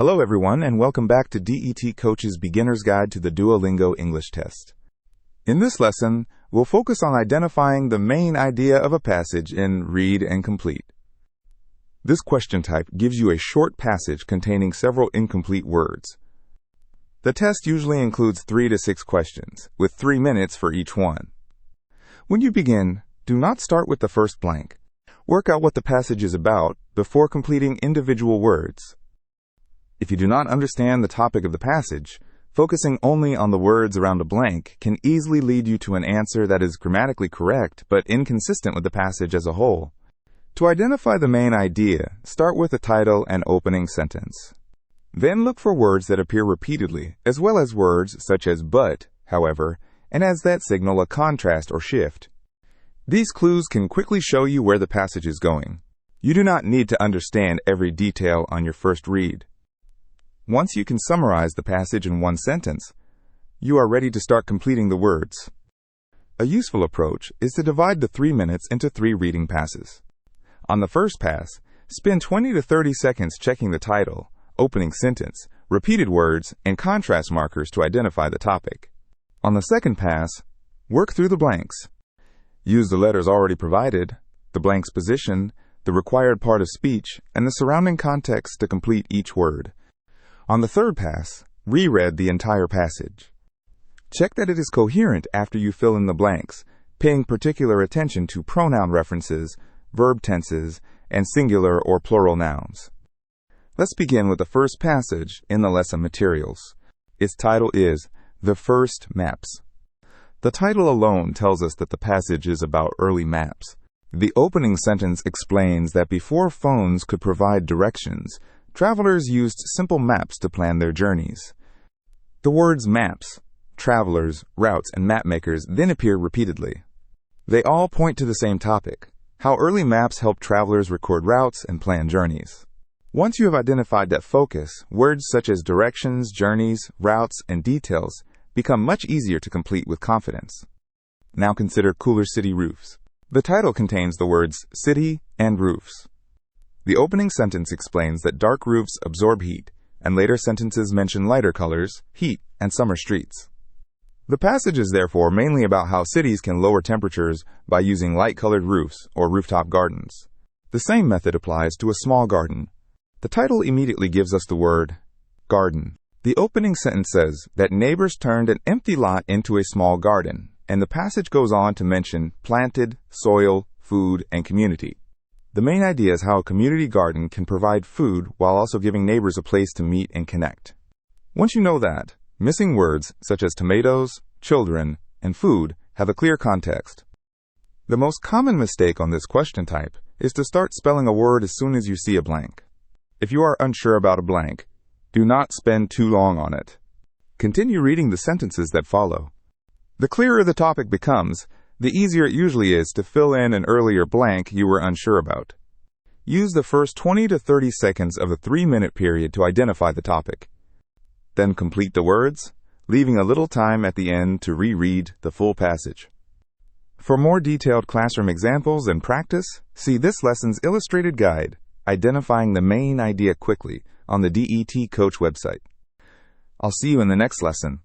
Hello everyone, and welcome back to DET Coach's Beginner's Guide to the Duolingo English Test. In this lesson, we'll focus on identifying the main idea of a passage in Read and Complete. This question type gives you a short passage containing several incomplete words. The test usually includes 3 to 6 questions, with 3 minutes for each one. When you begin, do not start with the first blank. Work out what the passage is about before completing individual words. If you do not understand the topic of the passage, focusing only on the words around a blank can easily lead you to an answer that is grammatically correct but inconsistent with the passage as a whole. To identify the main idea, start with the title and opening sentence. Then look for words that appear repeatedly, as well as words such as but, however, and as that signal a contrast or shift. These clues can quickly show you where the passage is going. You do not need to understand every detail on your first read. Once you can summarize the passage in one sentence, you are ready to start completing the words. A useful approach is to divide the 3 minutes into 3 reading passes. On the first pass, spend 20 to 30 seconds checking the title, opening sentence, repeated words, and contrast markers to identify the topic. On the second pass, work through the blanks. Use the letters already provided, the blank's position, the required part of speech, and the surrounding context to complete each word. On the third pass, reread the entire passage. Check that it is coherent after you fill in the blanks, paying particular attention to pronoun references, verb tenses, and singular or plural nouns. Let's begin with the first passage in the lesson materials. Its title is The First Maps. The title alone tells us that the passage is about early maps. The opening sentence explains that before phones could provide directions, travelers used simple maps to plan their journeys. The words maps, travelers, routes, and mapmakers then appear repeatedly. They all point to the same topic, how early maps helped travelers record routes and plan journeys. Once you have identified that focus, words such as directions, journeys, routes, and details become much easier to complete with confidence. Now consider cooler city roofs. The title contains the words city and roofs. The opening sentence explains that dark roofs absorb heat, and later sentences mention lighter colors, heat, and summer streets. The passage is therefore mainly about how cities can lower temperatures by using light-colored roofs or rooftop gardens. The same method applies to a small garden. The title immediately gives us the word garden. The opening sentence says that neighbors turned an empty lot into a small garden, and the passage goes on to mention planted, soil, food, and community. The main idea is how a community garden can provide food while also giving neighbors a place to meet and connect. Once you know that, missing words such as tomatoes, children, and food have a clear context. The most common mistake on this question type is to start spelling a word as soon as you see a blank. If you are unsure about a blank, do not spend too long on it. Continue reading the sentences that follow. The clearer the topic becomes, the easier it usually is to fill in an earlier blank you were unsure about. Use the first 20 to 30 seconds of the 3-minute period to identify the topic. Then complete the words, leaving a little time at the end to reread the full passage. For more detailed classroom examples and practice, see this lesson's illustrated guide, Identifying the Main Idea Quickly, on the DET Coach website. I'll see you in the next lesson.